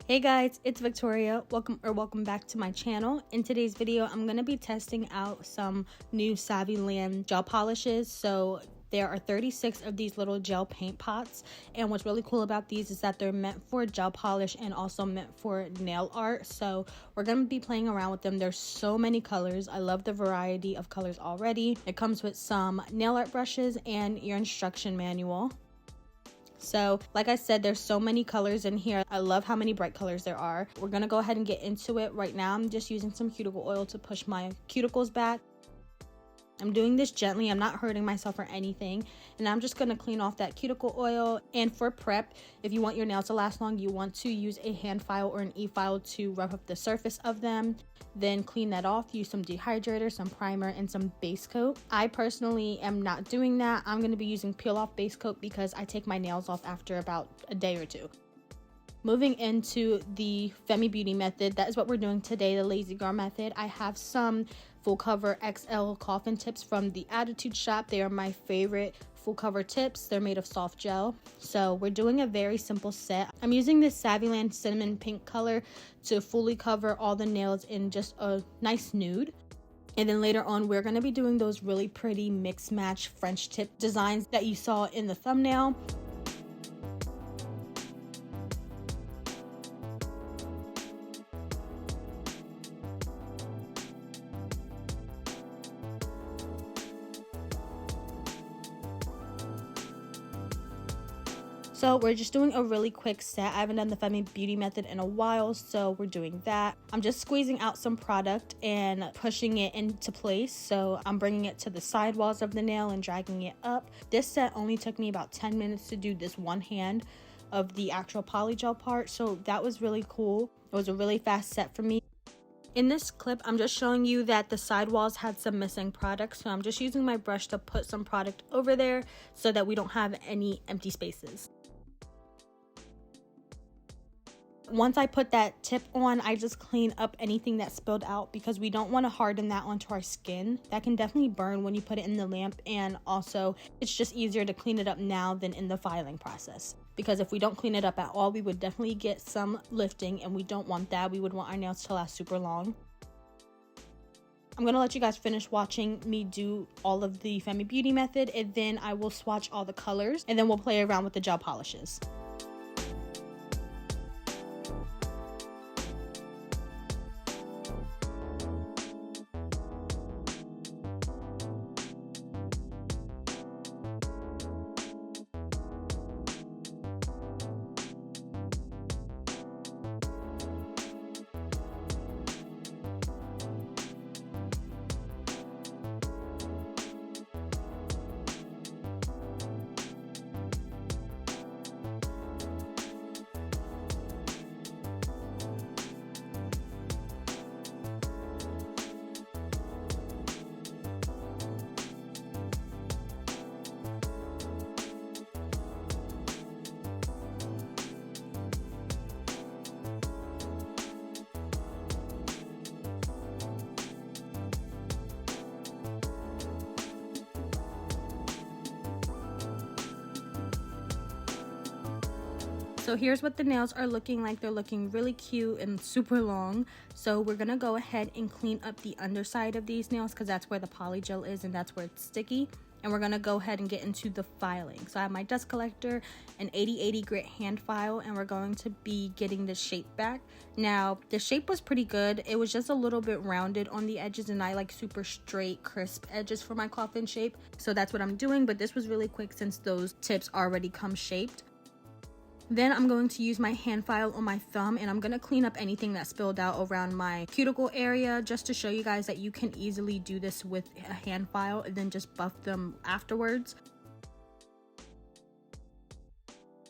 Hey guys, it's Victoria. Welcome back to my channel. In today's video, I'm going to be testing out some new Saviland gel polishes. So there are 36 of these little gel paint pots, and what's really cool about these is that they're meant for gel polish and also meant for nail art. So we're going to be playing around with them. There's so many colors. I love the variety of colors already. It comes with some nail art brushes and your instruction manual. So like I said, there's so many colors in here. I love how many bright colors there are. We're gonna go ahead and get into it. Right now I'm just using some cuticle oil to push my cuticles back. I'm doing this gently. I'm not hurting myself or anything, and I'm just going to clean off that cuticle oil. And for prep, if you want your nails to last long, you want to use a hand file or an e-file to rough up the surface of them, then clean that off. Use some dehydrator, some primer, and some base coat. I personally am not doing that. I'm going to be using peel off base coat because I take my nails off after about a day or two. Moving into the Femi Beauty method, that is what we're doing today, the lazy girl method. I have some full cover XL coffin tips from the Attitude Shop. They are my favorite full cover tips. They're made of soft gel. So we're doing a very simple set. I'm using this Saviland cinnamon pink color to fully cover all the nails in just a nice nude. And then later on, we're going to be doing those really pretty mix match French tip designs that you saw in the thumbnail. So we're just doing a really quick set. I haven't done the Femi Beauty method in a while, so we're doing that. I'm just squeezing out some product and pushing it into place. So I'm bringing it to the sidewalls of the nail and dragging it up. This set only took me about 10 minutes to do this one hand of the actual polygel part. So that was really cool. It was a really fast set for me. In this clip, I'm just showing you that the sidewalls had some missing product. So I'm just using my brush to put some product over there so that we don't have any empty spaces. Once I put that tip on, I just clean up anything that spilled out because we don't want to harden that onto our skin. That can definitely burn when you put it in the lamp, and also it's just easier to clean it up now than in the filing process. Because if we don't clean it up at all, we would definitely get some lifting, and we don't want that. We would want our nails to last super long. I'm going to let you guys finish watching me do all of the Femi Beauty method, and then I will swatch all the colors, and then we'll play around with the gel polishes. So here's what the nails are looking like. They're looking really cute and super long. So we're gonna go ahead and clean up the underside of these nails because that's where the polygel is and that's where it's sticky. And we're gonna go ahead and get into the filing. So I have my dust collector, an 80/80 grit hand file, and we're going to be getting the shape back. Now the shape was pretty good. It was just a little bit rounded on the edges, and I like super straight crisp edges for my coffin shape. So that's what I'm doing, but this was really quick since those tips already come shaped. Then I'm going to use my hand file on my thumb, and I'm going to clean up anything that spilled out around my cuticle area just to show you guys that you can easily do this with a hand file and then just buff them afterwards.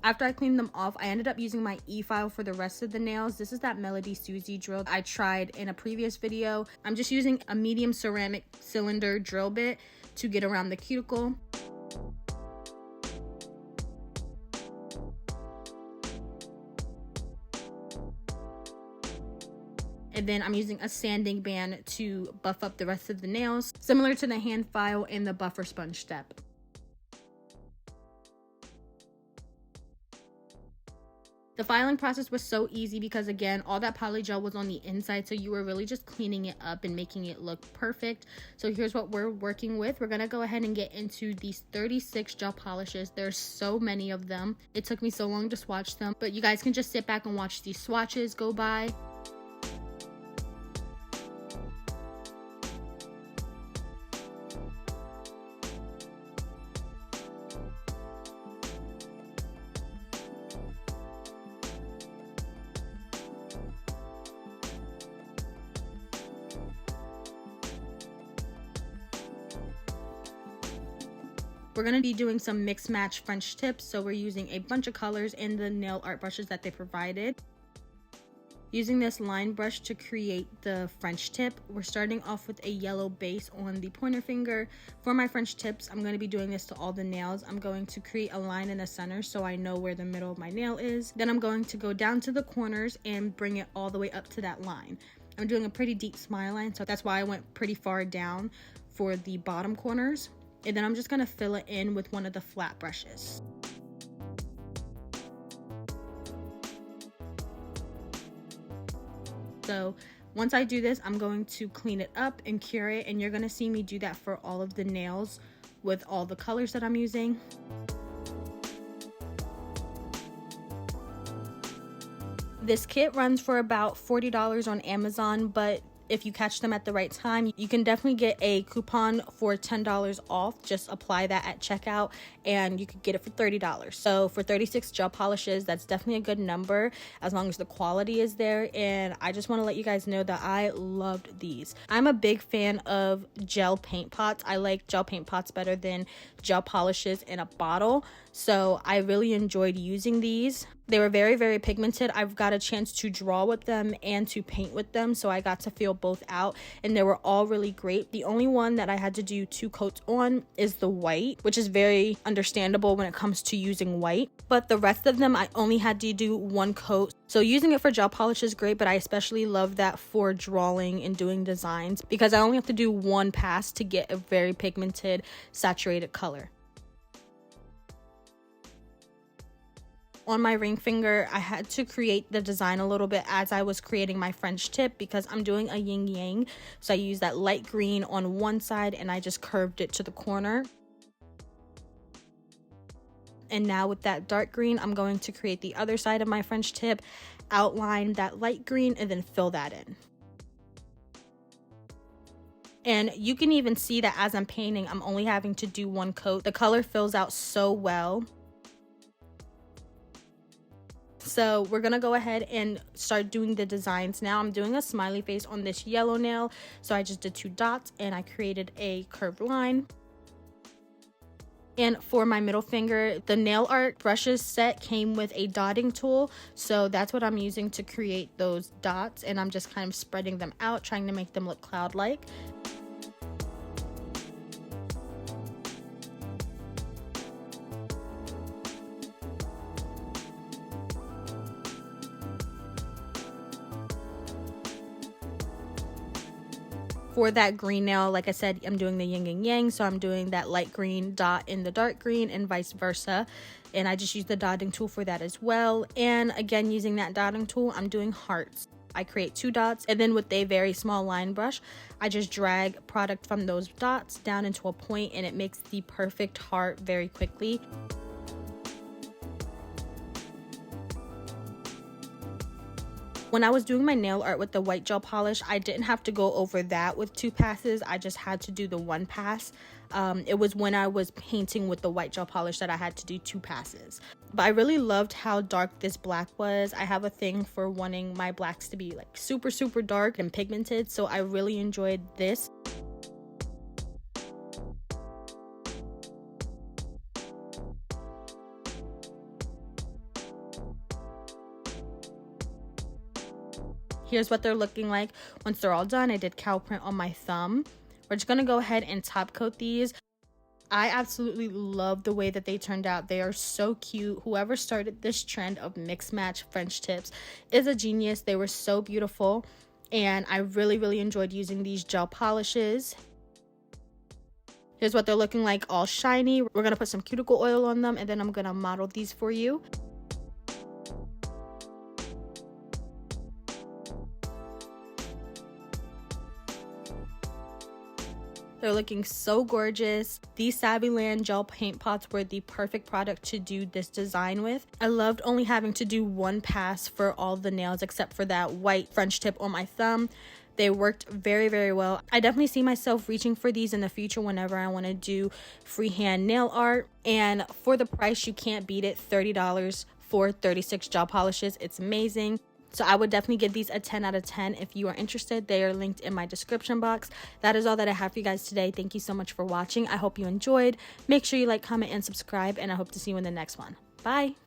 After I cleaned them off, I ended up using my e-file for the rest of the nails. This is that Melody Susie drill I tried in a previous video. I'm just using a medium ceramic cylinder drill bit to get around the cuticle. And then I'm using a sanding band to buff up the rest of the nails, similar to the hand file and the buffer sponge step. The filing process was so easy because, again, all that polygel was on the inside, so you were really just cleaning it up and making it look perfect. So here's what we're working with. We're gonna go ahead and get into these 36 gel polishes. There's so many of them. It took me so long to swatch them, but you guys can just sit back and watch these swatches go by. We're going to be doing some mix match French tips, so we're using a bunch of colors in the nail art brushes that they provided. Using this line brush to create the French tip, we're starting off with a yellow base on the pointer finger. For my French tips, I'm going to be doing this to all the nails. I'm going to create a line in the center so I know where the middle of my nail is. Then I'm going to go down to the corners and bring it all the way up to that line. I'm doing a pretty deep smile line, so that's why I went pretty far down for the bottom corners. And then I'm just going to fill it in with one of the flat brushes. So once I do this, I'm going to clean it up and cure it, and you're going to see me do that for all of the nails with all the colors that I'm using. This kit runs for about $40 on Amazon, but if you catch them at the right time, you can definitely get a coupon for $10 off. Just apply that at checkout and you could get it for $30. So for 36 gel polishes, that's definitely a good number as long as the quality is there. And I just want to let you guys know that I loved these. I'm a big fan of gel paint pots. I like gel paint pots better than gel polishes in a bottle. So I really enjoyed using these. They were very, very pigmented. I've got a chance to draw with them and to paint with them, so I got to feel both out, and they were all really great. The only one that I had to do 2 coats on is the white, which is very understandable when it comes to using white, but the rest of them I only had to do 1 coat. So using it for gel polish is great, but I especially love that for drawing and doing designs because I only have to do 1 pass to get a very pigmented, saturated color. On my ring finger, I had to create the design a little bit as I was creating my French tip because I'm doing a yin yang. So I used that light green on one side and I just curved it to the corner. And now with that dark green, I'm going to create the other side of my French tip, outline that light green, and then fill that in. And you can even see that as I'm painting, I'm only having to do 1 coat. The color fills out so well. So we're gonna go ahead and start doing the designs now. I'm doing a smiley face on this yellow nail, so I just did 2 dots and I created a curved line. And for my middle finger, the nail art brushes set came with a dotting tool, so that's what I'm using to create those dots, and I'm just kind of spreading them out, trying to make them look cloud-like. For that green nail, like I said, I'm doing the yin and yang, so I'm doing that light green dot in the dark green and vice versa. And I just use the dotting tool for that as well. And again, using that dotting tool, I'm doing hearts. I create 2 dots, and then with a very small line brush, I just drag product from those dots down into a point, and it makes the perfect heart very quickly. When I was doing my nail art with the white gel polish, I didn't have to go over that with 2 passes. I just had to do the 1 pass. It was when I was painting with the white gel polish that I had to do 2 passes. But I really loved how dark this black was. I have a thing for wanting my blacks to be like super, super dark and pigmented, so I really enjoyed this. Here's what they're looking like once they're all done. I did cow print on my thumb. We're just gonna go ahead and top coat these. I absolutely love the way that they turned out. They are so cute. Whoever started this trend of mix match French tips is a genius. They were so beautiful, and I really, really enjoyed using these gel polishes. Here's what they're looking like, all shiny. We're gonna put some cuticle oil on them, and then I'm gonna model these for you. They're looking so gorgeous. These Saviland gel paint pots were the perfect product to do this design with. I loved only having to do one pass for all the nails except for that white French tip on my thumb. They worked very, very well. I definitely see myself reaching for these in the future whenever I want to do freehand nail art. And for the price, you can't beat it. $30 for 36 gel polishes. It's amazing. So I would definitely give these a 10 out of 10 if you are interested. They are linked in my description box. That is all that I have for you guys today. Thank you so much for watching. I hope you enjoyed. Make sure you like, comment, and subscribe, and I hope to see you in the next one. Bye.